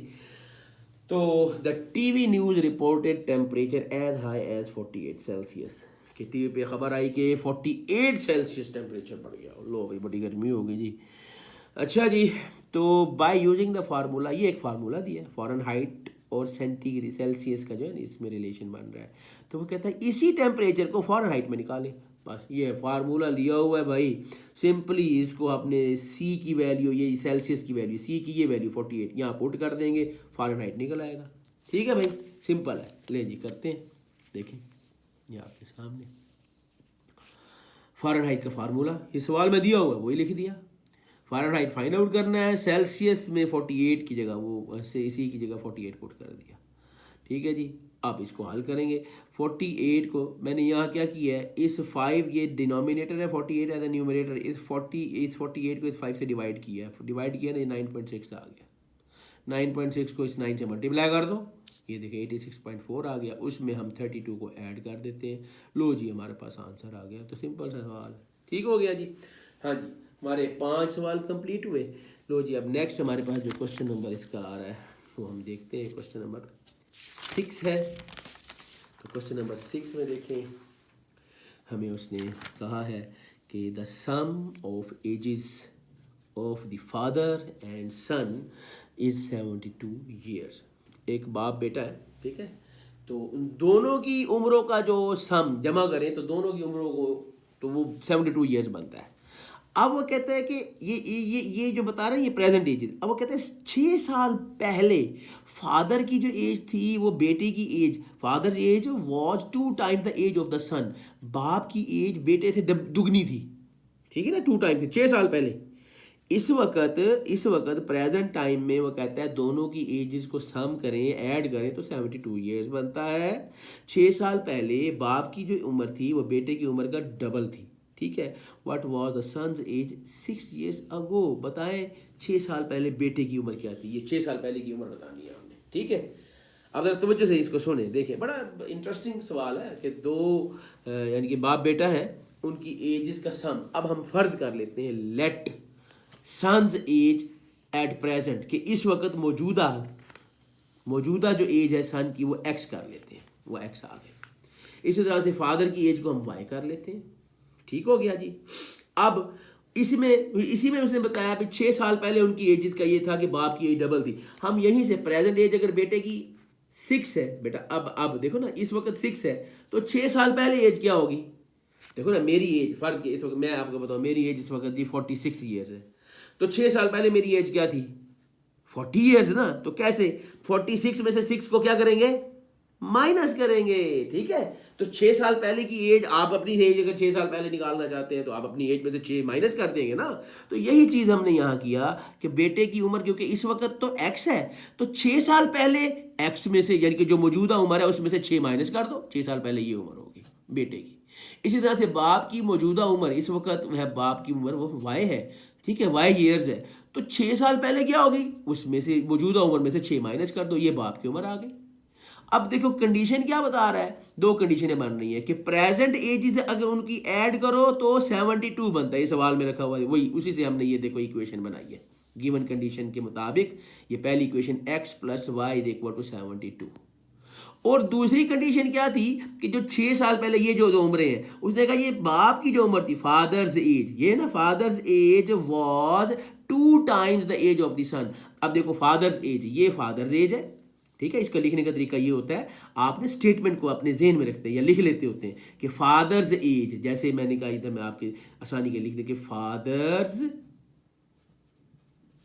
Speaker 1: तो the TV news reported temperature as high as 48 Celsius, कि टीवी पे खबर आई कि 48 सेल्सियस टेम्परेचर बढ़ गया, लो भाई बड़ी गर्मी हो गई जी। अच्छा जी, तो बाय यूजिंग द फार्मूला, ये एक फार्मूला दिया है, फ़ारेनहाइट और सेंटीग्रेड सेल्सियस का जो है ना इसमें रिलेशन बन रहा है, तो वो कहता है इसी टेम्परेचर को फ़ारेनहाइट में निकालें। बस ये फार्मूला लिया हुआ है भाई, सिंपली इसको अपने सी की वैल्यू, ये सेल्सियस की वैल्यू, सी की ये वैल्यू 48 यहाँ पुट कर देंगे, फ़ारेनहाइट निकल आएगा। ठीक है भाई, सिंपल है। ले जी करते हैं, देखें ये आपके सामने फ़ारेनहाइट का फार्मूला, ये सवाल में दिया हुआ है वही लिख दिया। फ़ारेनहाइट फाइंड आउट करना है, सेल्सियस में 48 की जगह वो ऐसे इसी की जगह 48 पुट कर दिया। ठीक है जी, आप इसको हल करेंगे। 48 को मैंने यहाँ क्या किया है, इस 5 ये डिनोमिनेटर है, 48 एज ए न्यूमरेटर, इस 48 को इस 5 से डिवाइड किया है, डिवाइड किया ना 9.6 आ गया। 9.6 को इस 9 से मल्टीप्लाई कर दो, ये देखिए 86.4 आ गया, उसमें हम 32 को ऐड कर देते हैं। लो जी हमारे पास आंसर आ गया। तो सिंपल सा सवाल है, ठीक हो गया जी। हाँ जी, हमारे 5 सवाल कंप्लीट हुए। लो जी, अब नेक्स्ट हमारे पास जो क्वेश्चन नंबर इसका आ रहा है वो हम देखते हैं। क्वेश्चन नंबर 6 है। तो क्वेश्चन नंबर 6 में देखें, हमें उसने कहा है कि the sum of ages of the father and son is 72 years. एक बाप बेटा है, ठीक है, तो उन दोनों की उम्रों का जो सम जमा करें तो दोनों की उम्रों को तो वो 72 ईयर्स बनता है। अब वो कहता है कि ये जो बता रहे हैं ये प्रेजेंट एज है। अब वो कहते हैं 6 साल पहले फादर की जो एज थी वो बेटे की age, father's age was 2 times the age of the son, बाप की एज बेटे से दुगनी थी। ठीक है ना, 2 टाइम्स थी 6 साल पहले। इस वक्त प्रेजेंट टाइम में वो कहता है दोनों की एजेस को सम करें, ऐड करें तो 72 ईयर्स बनता है। 6 साल पहले बाप की जो उम्र थी वो बेटे की उम्र का डबल थी। ठीक है, what was the son's age 6 years ago. बताएं 6 साल पहले बेटे की उम्र क्या थी, ये 6 साल पहले की उम्र बतानी है हमने। ठीक है, अब अगर तवज्जो से इसको सुने, देखें बड़ा इंटरेस्टिंग सवाल है कि दो यानी कि बाप बेटा है, उनकी एजेस का सम। अब हम फर्ज कर लेते हैं let son's age at present, कि इस वक्त मौजूदा जो एज है सन की वो एक्स कर लेते हैं, वो एक्स आ गए। इसी तरह से फादर की एज को हम वाई कर लेते हैं। ठीक हो गया जी। अब इसी में उसने बताया कि 6 साल पहले उनकी एजेस का ये था कि बाप की एज डबल थी। हम यहीं से प्रेजेंट एज अगर बेटे की 6 है बेटा, अब देखो ना इस वक्त 6 है तो 6 साल पहले एज क्या होगी। देखो ना मेरी एज फर्ज इस वक्त मैं आपको बताऊं, मेरी एज इस वक्त जी 46 ईयर्स है, तो 6 साल पहले मेरी एज क्या थी 40 ईयर्स ना। तो कैसे 46 में से 6 को क्या करेंगे, माइनस करेंगे। ठीक है, तो 6 साल पहले की एज, आप अपनी एज अगर 6 साल पहले निकालना चाहते हैं तो आप अपनी एज में से 6 माइनस कर देंगे ना। तो यही चीज हमने यहाँ किया कि बेटे की उम्र क्योंकि इस वक्त तो एक्स है, तो 6 साल पहले एक्स में से यानी कि जो मौजूदा उम्र है उसमें से 6 माइनस कर दो, 6 साल पहले ये उम्र होगी बेटे की। इसी तरह से बाप की मौजूदा उम्र इस वक्त है, बाप की उम्र वो वाई है, ठीक है, वाई ईयर्स है, तो 6 साल पहले क्या होगी, उसमें से मौजूदा उम्र में से 6 माइनस कर दो, ये बाप की उम्र आ गई। अब देखो कंडीशन क्या बता रहा है, 2 कंडीशनें बन रही है कि प्रेजेंट एज से अगर उनकी ऐड करो तो 72 बनता है। ये सवाल में रखा हुआ है, वही उसी से हमने ये देखो इक्वेशन बनाई है गिवन कंडीशन के मुताबिक। ये पहली equation x plus Y equal to 72। और दूसरी कंडीशन क्या थी कि जो 6 साल पहले ये जो उम्रें हैं, उसने कहा ये बाप की जो उम्र थी फादर्स एज, ये ना father's age was 2 times the age of the son. अब देखो फादर्स एज, ये फादर्स एज है, ठीक है। इसका लिखने का तरीका ये होता है, आपने स्टेटमेंट को अपने जेहन में रखते हैं या लिख लेते होते हैं कि फादर्स एज, जैसे मैंने कहा इधर मैं आपके आसानी के लिख दे कि फादर्स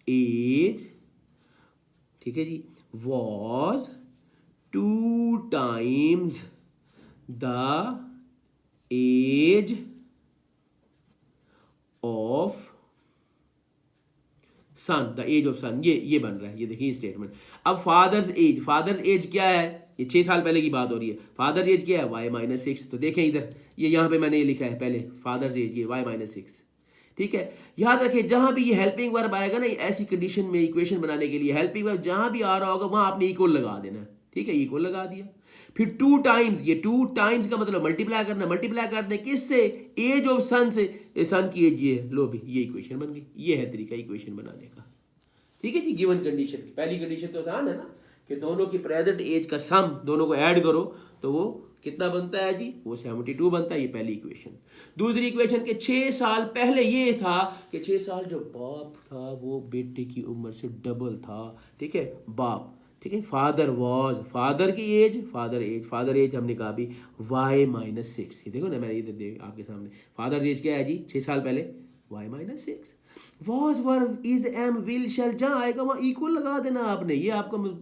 Speaker 1: एज, ठीक है जी, was 2 times the age of son, the age of son, ये बन रहा है, ये देखिए स्टेटमेंट। अब फादर्स एज क्या है, ये 6 साल पहले की बात हो रही है। फादर्स एज क्या है, y-6। तो देखें इधर, ये यहाँ पे मैंने ये लिखा है पहले, फादर्स एज ये y-6, ठीक है। याद रखिए जहां भी ये हेल्पिंग वर्ब आएगा ना, ऐसी कंडीशन में इक्वेशन बनाने के लिए हेल्पिंग वर्ब जहां भी आ रहा होगा वहां आपने इक्वल लगा देना है, ठीक है। इक्वल लगा दिया, फिर 2 टाइम्स, ये 2 टाइम्स का मतलब मल्टीप्लाई करना, मल्टीप्लाई करते हैं किससे, एज ऑफ सन से, सन की एज ये है, लो भी ये इक्वेशन बन गई। ये है तरीका इक्वेशन बनाने का, ठीक है जी। गिवन कंडीशन, पहली कंडीशन तो आसान है ना कि दोनों की प्रेजेंट एज का सम, दोनों को ऐड करो तो वो कितना बनता है जी, वो 72 बनता है। ये पहली इक्वेशन। दूसरी इक्वेशन के 6 साल पहले ये था कि 6 साल जो बाप था वो बेटे की उम्र से डबल था, ठीक है, बाप, ठीक है। फादर वॉज, फादर की एज, फादर एज हमने कहा भी y-6। ये देखो ना, मैंने इधर देख आपके सामने, फादर एज क्या है जी 6 साल पहले, y-6। Was verb is am will shall, जहाँ आएगा वहाँ इक्वल लगा देना आपने। ये आपको मैं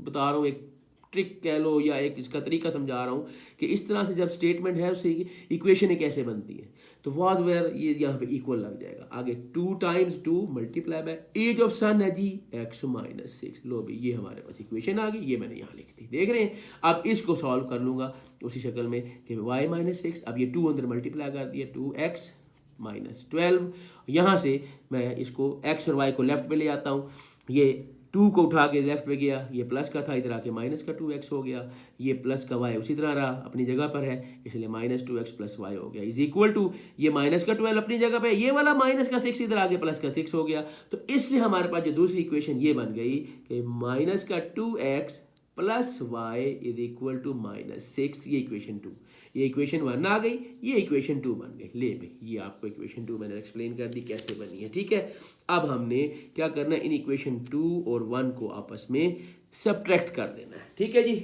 Speaker 1: बता रहा हूँ, एक ट्रिक कह लो या एक इसका तरीका समझा रहा हूँ कि इस तरह से जब स्टेटमेंट है उससे इक्वेशन कैसे बनती है। तो वॉज वेयर ये यहाँ पे इक्वल लग जाएगा। आगे 2 times 2 multiply by age of son है जी x-6। लो भाई ये हमारे पास इक्वेशन आ गई, ये मैंने यहाँ लिख दी, देख रहे हैं। अब इसको सॉल्व कर लूँगा उसी शक्ल में कि y-6, अब ये 2 अंदर मल्टीप्लाई कर दिया, 2x-12। यहाँ से मैं इसको x और y को लेफ्ट पे ले आता हूँ, ये 2 को उठा के लेफ्ट पे गया, ये प्लस का था, इधर आके माइनस का 2x हो गया, ये प्लस का y उसी तरह रहा अपनी जगह पर है, इसलिए -2x + y हो गया, इज इक्वल टू ये माइनस का 12 अपनी जगह पे, ये वाला माइनस का 6 इधर आके प्लस का 6 हो गया। तो इससे हमारे पास जो दूसरी इक्वेशन ये बन गई कि माइनस का 2x + y is equal to -6। ये इक्वेशन 2, ये इक्वेशन 1 आ गई, ये इक्वेशन 2 बन गई। ले भाई ये आपको इक्वेशन 2 मैंने एक्सप्लेन कर दी कैसे बनी है, ठीक है। अब हमने क्या करना है, इन इक्वेशन 2 और 1 को आपस में सब्ट्रैक्ट कर देना है, ठीक है जी।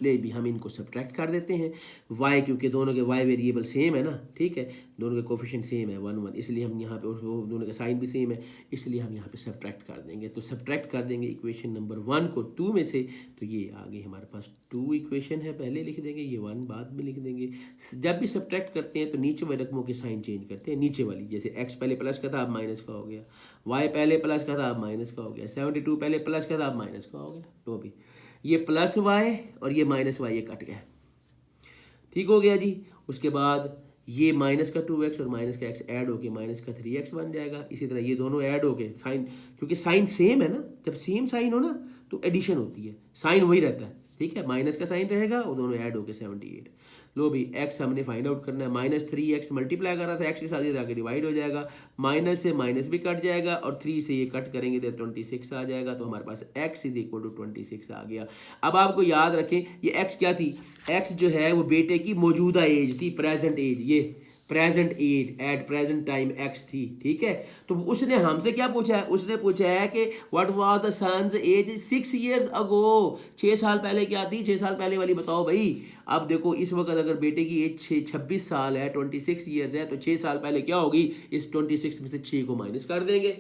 Speaker 1: ले भी हम इनको सब्ट्रैक्ट कर देते हैं, y क्योंकि दोनों के y वेरिएबल सेम है ना, ठीक है, दोनों के कोफिशिएंट सेम है 1 1, इसलिए हम यहाँ पे, दोनों का साइन भी सेम है, इसलिए हम यहाँ पे सब्ट्रैक्ट कर देंगे। तो सब्ट्रैक्ट कर देंगे इक्वेशन नंबर 1 को 2 में से, तो ये आ गई हमारे पास 2 इक्वेशन है, पहले लिख देंगे, ये 1 बाद में लिख देंगे। जब भी सब्ट्रैक्ट करते हैं तो नीचे वाले रकमों के साइन चेंज करते हैं, नीचे वाली, जैसे x पहले प्लस का था अब माइनस का हो गया, y पहले प्लस का था अब माइनस का हो गया, 72 पहले प्लस का था अब माइनस का हो गया। तो भी ये प्लस y और ये माइनस y ये कट गया, ठीक हो गया जी। उसके बाद ये माइनस का 2x और माइनस का x ऐड होके माइनस का 3x बन जाएगा। इसी तरह ये दोनों ऐड होके साइन, क्योंकि साइन सेम है ना, जब सेम साइन हो ना तो एडिशन होती है, साइन वही रहता है, ठीक है, माइनस का साइन रहेगा और दोनों ऐड होके 78। लो भी x हमने फाइंड आउट करना है, -3x मल्टीप्लाई कर रहा था, x के साथ इधर आके डिवाइड हो जाएगा, माइनस से माइनस भी कट जाएगा और 3 से ये कट करेंगे तो 26 आ जाएगा। तो हमारे पास x इज इक्वल टू 26 आ गया। अब आपको याद रखें ये x क्या थी, x जो है वो बेटे की मौजूदा एज थी, प्रेजेंट एज, ये present age at present time x थी, ठीक है। तो उसने हमसे क्या पूछा है, उसने पूछा है कि what was the son's age 6 years ago, 6 साल पहले क्या थी, 6 साल पहले वाली बताओ भाई। अब देखो इस वक्त अगर बेटे की एज 26 साल है, 26 years है, तो 6 साल पहले क्या होगी, इस 26 में से 6 को माइनस कर देंगे,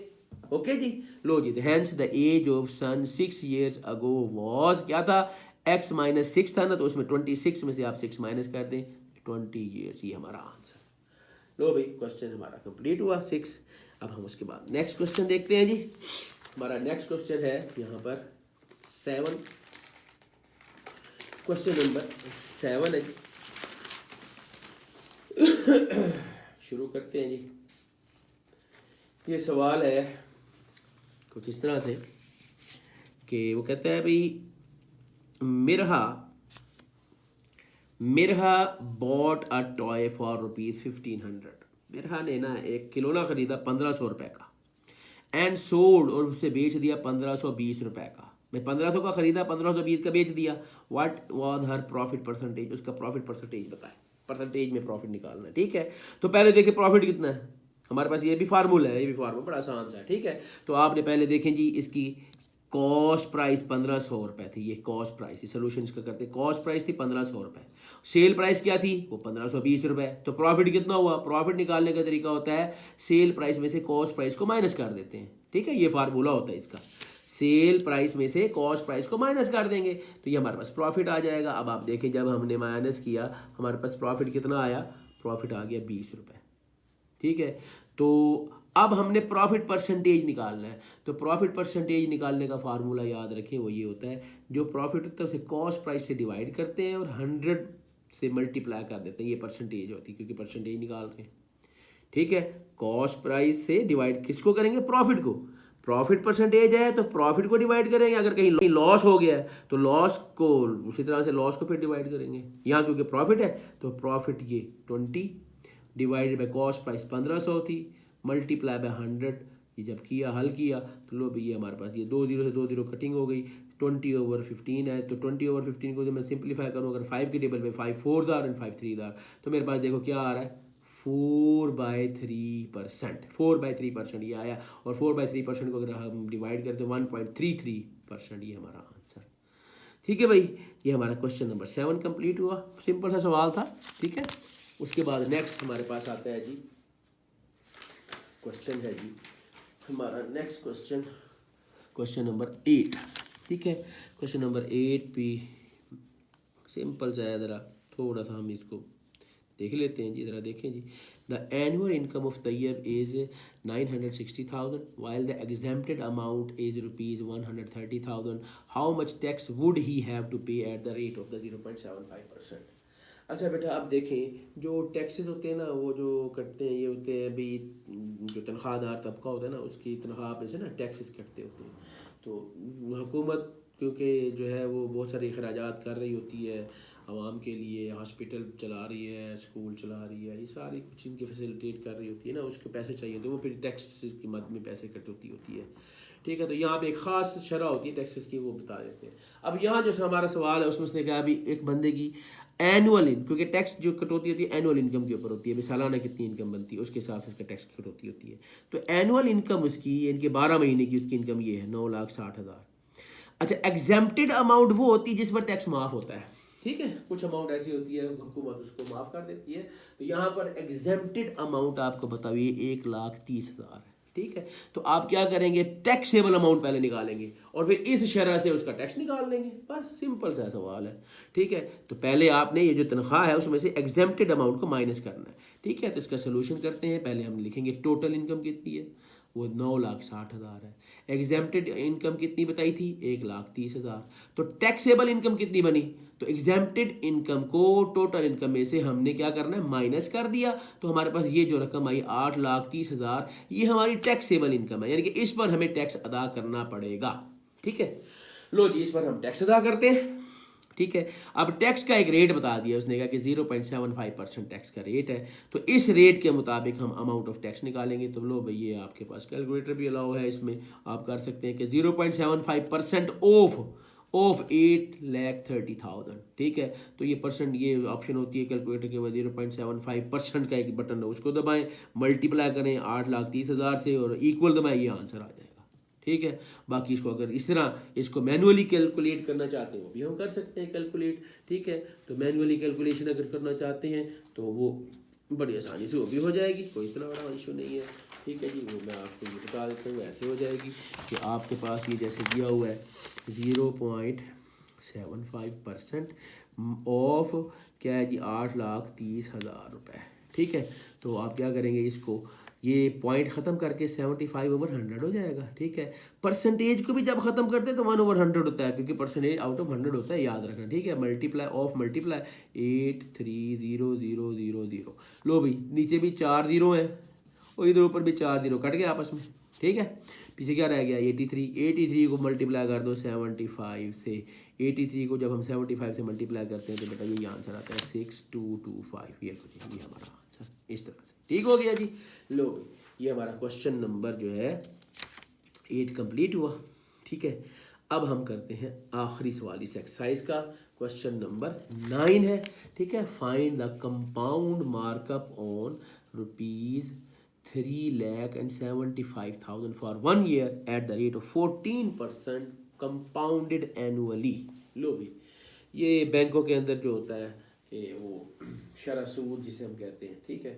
Speaker 1: ओके जी। लो जी, hence the age of son 6 years ago was क्या था, x -6 था ना, तो उसमें 26 में से आप 6 माइनस कर दें, 20 years, ये हमारा आंसर। लो भाई क्वेश्चन हमारा कंप्लीट हुआ 6। अब हम उसके बाद नेक्स्ट क्वेश्चन देखते हैं जी। हमारा नेक्स्ट क्वेश्चन है यहाँ पर 7, क्वेश्चन नंबर 7 है जी। शुरू करते हैं जी। ये सवाल है कुछ इस तरह से कि वो कहता है भाई Mirha bought a toy for ₹1500। Mirha ने ना एक खिलौना खरीदा 1500 रुपए का, एंड सोल्ड और उसे बेच दिया 1520 रुपए का। मैं 1500 का खरीदा, 1520 का बेच दिया। What was her profit percentage, उसका प्रॉफिट परसेंटेज बताए, परसेंटेज में प्रॉफिट निकालना है, ठीक है। तो पहले देखिए प्रॉफिट कितना है हमारे पास, ये भी फार्मूला है, ये भी फार्मूला बड़ा आसान सा है, ठीक है। तो आपने पहले देखें जी इसकी कॉस्ट प्राइस 1500 रुपये थी, ये कॉस्ट प्राइस, ये सोल्यूशन इसका करते, कॉस्ट प्राइस थी 1500 रुपये, सेल प्राइस क्या थी वो 1520 रुपये। तो प्रॉफिट कितना हुआ, प्रॉफिट निकालने का तरीका होता है सेल प्राइस में से कॉस्ट प्राइस को माइनस कर देते हैं, ठीक है, ये फार्मूला होता है इसका, सेल प्राइस में से कॉस्ट प्राइस को माइनस कर देंगे तो ये हमारे पास प्रॉफिट आ जाएगा। अब आप देखें जब हमने माइनस किया हमारे पास प्रॉफिट कितना आया, प्रॉफिट आ गया 20 रुपये, ठीक है। तो अब हमने प्रॉफिट परसेंटेज निकालना है, तो प्रॉफिट परसेंटेज निकालने का फार्मूला याद रखें, वो ये होता है जो प्रॉफिट होता है उसे कॉस्ट प्राइस से डिवाइड करते हैं और 100 से मल्टीप्लाई कर देते हैं, ये परसेंटेज होती है क्योंकि परसेंटेज निकाल रहे हैं, ठीक है। कॉस्ट प्राइस से डिवाइड किसको करेंगे, प्रॉफिट को, प्रॉफिट परसेंटेज है तो प्रॉफिट को डिवाइड करेंगे, अगर कहीं लॉस हो गया है तो लॉस को उसी तरह से लॉस को फिर डिवाइड करेंगे, यहाँ क्योंकि प्रॉफिट है तो प्रॉफिट ये 20 डिवाइडेड बाई कॉस्ट प्राइस 1500 थी, मल्टीप्लाई बाय 100, ये जब किया हल किया तो लो भैया हमारे पास ये 2 जीरो से 2 जीरो कटिंग हो गई, 20/15 है, तो 20/15 को जब मैं सिंप्लीफाई करूँ अगर 5 के टेबल पे 5 4 दार एंड 5 3 दार, तो मेरे पास देखो क्या आ रहा है 4/3%, 4/3% ये आया, और 4/3% को अगर हम डिवाइड करें तो 1.33% ये हमारा आंसर, ठीक है भाई। ये हमारा क्वेश्चन नंबर 7 कंप्लीट हुआ, सिंपल सा सवाल था, ठीक है। उसके बाद नेक्स्ट हमारे पास आता है जी, क्वेश्चन है जी हमारा नेक्स्ट क्वेश्चन, क्वेश्चन नंबर 8, ठीक है। क्वेश्चन नंबर 8 भी सिंपल सा है, ज़रा थोड़ा सा हम इसको देख लेते हैं जी, ज़रा देखें जी। The annual income of the year is 960,000 while the exempted amount is ₹130,000, how much tax would he have to pay at the rate of the 0.75%। अच्छा बेटा आप देखें जो टैक्सेस होते हैं ना वो जो कटते हैं ये होते हैं अभी जो तनख्वाहदार तबका होता है ना उसकी तनख्वाह में से ना टैक्सेस कटते होते हैं, तो हुकूमत क्योंकि जो है वो बहुत सारे अखराजात कर रही होती है आवाम के लिए, हॉस्पिटल चला रही है, स्कूल चला रही है, ये सारी कुछ इनकी फैसिलिटेट कर रही होती है ना, उसके पैसे चाहिए तो वो फिर टैक्स की मद में पैसे कटौती होती है, ठीक है। तो यहाँ पे एक ख़ास शरह होती है टैक्सेस की, वो बता देते हैं। अब यहाँ जो हमारा सवाल है उसमें उसने कहा अभी एक बंदे की एनुअल क्योंकि टैक्स जो कटौती होती है एनुअल इनकम के ऊपर होती है, सालाना कितनी इनकम बनती है उसके हिसाब से उसका टैक्स कटौती होती है, तो एनुअल इनकम उसकी इनके 12 महीने की उसकी इनकम ये है 9,60,000। अच्छा एग्जेम्प्टेड अमाउंट वो होती है जिस पर टैक्स माफ़ होता है, ठीक है, कुछ अमाउंट ऐसी होती है हुकूमत उसको माफ़ कर देती है, तो यहाँ पर एग्जेम्प्टेड अमाउंट आपको बताइए 1,30,000 है, ठीक है। तो आप क्या करेंगे टैक्सेबल अमाउंट पहले निकालेंगे और फिर इस शरह से उसका टैक्स निकाल लेंगे, बस सिंपल सा सवाल है, ठीक है। तो पहले आपने ये जो तनख्वाह है उसमें से एग्जेम्प्टेड अमाउंट को माइनस करना है, ठीक है। तो इसका सोल्यूशन करते हैं, पहले हम लिखेंगे टोटल इनकम कितनी है, वो 9,60,000 है, एग्जेम्प्टेड इनकम कितनी बताई थी 1,30,000, तो टैक्सेबल इनकम कितनी बनी, तो एग्जेम्प्टेड इनकम को टोटल इनकम में से हमने क्या करना है माइनस कर दिया, तो हमारे पास ये जो रकम आई 8,30,000 ये हमारी टैक्सेबल इनकम है, यानी कि इस पर हमें टैक्स अदा करना पड़ेगा, ठीक है। लो जी इस पर हम टैक्स अदा करते हैं, ठीक है। अब टैक्स का एक रेट बता दिया उसने कहा कि 0.75% टैक्स का रेट है, तो इस रेट के मुताबिक हम अमाउंट ऑफ टैक्स निकालेंगे। तो लो भैया ये आपके पास कैलकुलेटर भी अलाउ है, इसमें आप कर सकते हैं कि 0.75% ऑफ 8,30,000, ठीक है। तो ये परसेंट ये ऑप्शन होती है कैलकुलेटर के बाद 0.75% का एक बटन है उसको दबाएं, मल्टीप्लाई करें 8,30,000 से और इक्वल दबाएं, ये आंसर आ जाएगा, ठीक है। बाकी इसको अगर इस तरह इसको मैनुअली कैलकुलेट करना चाहते हैं वो भी हम कर सकते हैं कैलकुलेट, ठीक है। तो मैनुअली कैलकुलेशन अगर करना चाहते हैं तो वो बड़ी आसानी से वो भी हो जाएगी, कोई इतना बड़ा इशू नहीं है, ठीक है जी। वो मैं आपको ये बता देता हूँ, ऐसे हो जाएगी कि आपके पास ये जैसे दिया हुआ है 0.75% ऑफ क्या है जी 8,30,000 रुपये, ठीक है। तो आप क्या करेंगे इसको ये पॉइंट ख़त्म करके 75/100 हो जाएगा, ठीक है। परसेंटेज को भी जब ख़त्म करते हैं तो 1/100 होता है क्योंकि परसेंटेज आउट ऑफ 100 होता है, याद रखना, ठीक है। मल्टीप्लाई ऑफ मल्टीप्लाई 830,000, लो भाई नीचे भी 4 जीरो हैं और इधर ऊपर भी 4 जीरो कट गए आपस में, ठीक है। पीछे क्या रह गया 83 को मल्टीप्लाई कर दो 75 से, 83 को जब हम 75 से मल्टीप्लाई करते हैं तो बेटा ये आंसर आता है 6225, ये हमारा आंसर इस तरह से, ठीक हो गया जी। लो ये हमारा क्वेश्चन नंबर जो है 8 कंप्लीट हुआ, ठीक है। अब हम करते हैं आखिरी सवाल इस एक्सरसाइज का, क्वेश्चन नंबर 9 है, ठीक है। Find the compound markup on 3,75,000 for 1 year at the rate of 14% compounded annually. लो भी, ये बैंकों के अंदर जो होता है ये वो शरह सूद जिसे हम कहते हैं, ठीक है।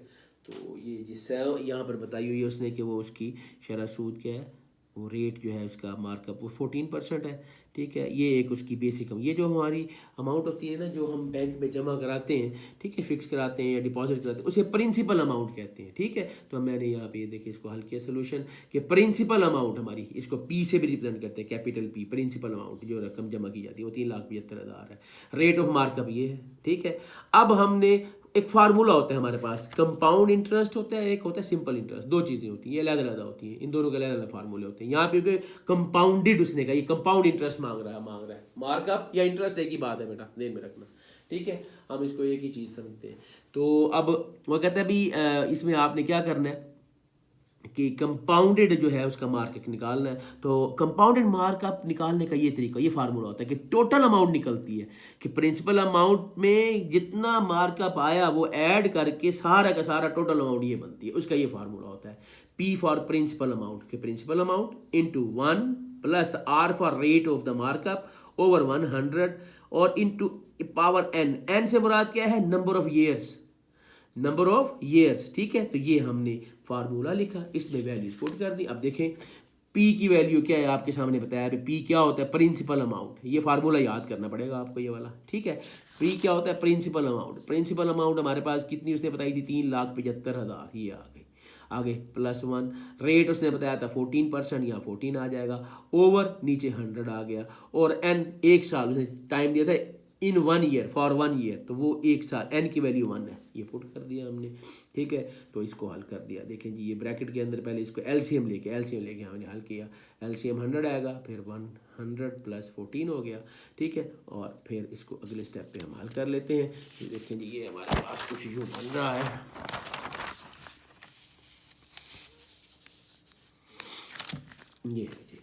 Speaker 1: तो ये जिससे यहाँ पर बताई हुई है उसने कि वो उसकी शरह सूद क्या है, वो रेट जो है उसका मार्कअप वो 14% है, ठीक है। ये एक उसकी बेसिक ये जो हमारी अमाउंट होती है ना, जो हम बैंक में जमा कराते हैं, ठीक है, फिक्स कराते हैं या डिपॉजिट कराते हैं, उसे प्रिंसिपल अमाउंट कहते हैं, ठीक है। तो मैंने यहाँ पे देखिए इसको हल किया सोल्यूशन कि प्रिंसिपल अमाउंट हमारी, इसको पी से भी रिप्रेजेंट करते हैं, कैपिटल पी, प्रिंसिपल अमाउंट जो रकम जमा की जाती है वो 3,75,000 है। रेट ऑफ मार्कअप ये है, ठीक है। अब हमने एक फार्मूला होता है हमारे पास, कंपाउंड इंटरेस्ट होता है, एक होता है सिंपल इंटरेस्ट, दो चीज़ें होती हैं, ये अलग-अलग होती हैं, इन दोनों के अलग-अलग फार्मूले होते हैं। यहाँ पे कंपाउंडेड उसने कहा, ये कंपाउंड इंटरेस्ट मांग रहा है मार्कअप या इंटरेस्ट एक ही बात है बेटा, ध्यान में रखना, ठीक है। हम इसको एक ही चीज़ समझते हैं। तो अब वो कहता है भी इसमें आपने क्या करना है कि कंपाउंडेड जो है उसका मार्कअप निकालना है। तो कंपाउंडेड मार्कअप निकालने का ये तरीका, ये फार्मूला होता है कि टोटल अमाउंट निकलती है कि प्रिंसिपल अमाउंट में जितना मार्कअप आया वो ऐड करके सारा का सारा टोटल अमाउंट ये बनती है, उसका ये फार्मूला होता है P फॉर प्रिंसिपल अमाउंट, कि principal amount into 1 plus R for rate of the markup over 100 और इंटू पावर n से मुराद क्या है, नंबर ऑफ ईयर्स, ठीक है। तो ये हमने फार्मूला लिखा, इसमें वैल्यूज पुट कर दी। अब देखें पी की वैल्यू क्या है, आपके सामने बताया पी क्या होता है, प्रिंसिपल अमाउंट। ये फार्मूला याद करना पड़ेगा आपको ये वाला, ठीक है। पी क्या होता है, प्रिंसिपल अमाउंट हमारे पास कितनी उसने बताई थी, 3,75,000, ये आगे +1 रेट उसने बताया था 14%, यहाँ 14 आ जाएगा, ओवर नीचे 100 आ गया, और एन एक साल उसने टाइम दिया था इन 1 ईयर, फॉर 1 ईयर, तो वो एक साल, एन की वैल्यू 1 है, ये पुट कर दिया हमने, ठीक है। तो इसको हल कर दिया, देखें जी ये ब्रैकेट के अंदर पहले इसको एलसीएम लेके हमने हल किया, एलसीएम 100 आएगा, फिर 100 + 14 हो गया, ठीक है। और फिर इसको अगले स्टेप पे हम हल कर लेते हैं। ये देखें जी ये हमारे पास कुछ यूँ बन रहा है, ये जी,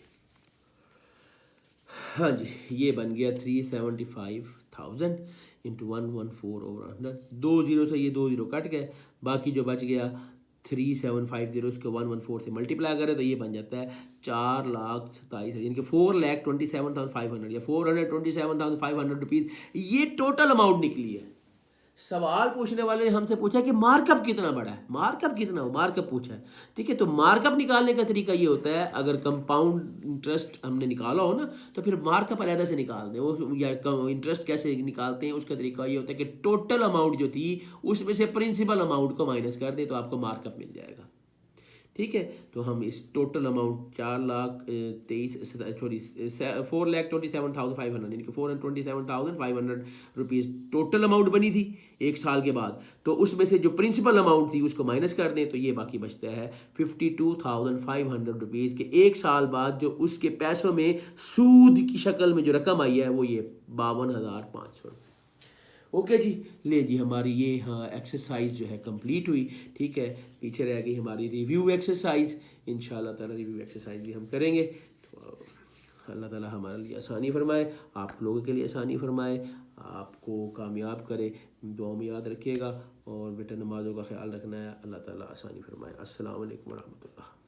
Speaker 1: हाँ जी, ये बन गया 375,000 इंटू 114 ओवर 100, 2 जीरो से ये 2 जीरो कट गए, बाकी जो बच गया 3,750 इसको 114 से मल्टीप्लाई करें तो ये बन जाता है 4,27,000, यानी कि 4,27,500 या 427,500 रुपीज़ ये टोटल अमाउंट निकली है। सवाल पूछने वाले ने हमसे पूछा कि मार्कअप कितना बड़ा है, मार्कअप पूछा है, ठीक है। तो मार्कअप निकालने का तरीका ये होता है, अगर कंपाउंड इंटरेस्ट हमने निकाला हो ना तो फिर मार्कअप अलग से निकाल दें, वो या इंटरेस्ट कैसे निकालते हैं उसका तरीका ये होता है कि टोटल अमाउंट जो थी उसमें से प्रिंसिपल अमाउंट को माइनस कर दें तो आपको मार्कअप मिल जाएगा, ठीक है। तो हम इस टोटल अमाउंट 4,27,500 यानी कि 427,500 रुपीज़ टोटल अमाउंट बनी थी एक साल के बाद, तो उसमें से जो प्रिंसिपल अमाउंट थी उसको माइनस कर दें तो ये बाकी बचता है 52,500 रुपीज़ के एक साल बाद, जो उसके पैसों में सूद की शक्ल में जो रकम आई है वो ये 52,500। ओके जी, ले जी हमारी ये हाँ एक्सरसाइज जो है कंप्लीट हुई, ठीक है। पीछे रह गई हमारी रिव्यू एक्सरसाइज, इंशाल्लाह ताला रिव्यू एक्सरसाइज भी हम करेंगे। तो अल्लाह ताला हमारे लिए आसानी फरमाए, आप लोगों के लिए आसानी फरमाए, आपको कामयाब करे, दुआ में याद रखिएगा, और बेटा नमाज़ों का ख्याल रखना है। अल्लाह ताला आसानी फरमाए। अस्सलाम वालेकुम रहमतुल्लाह।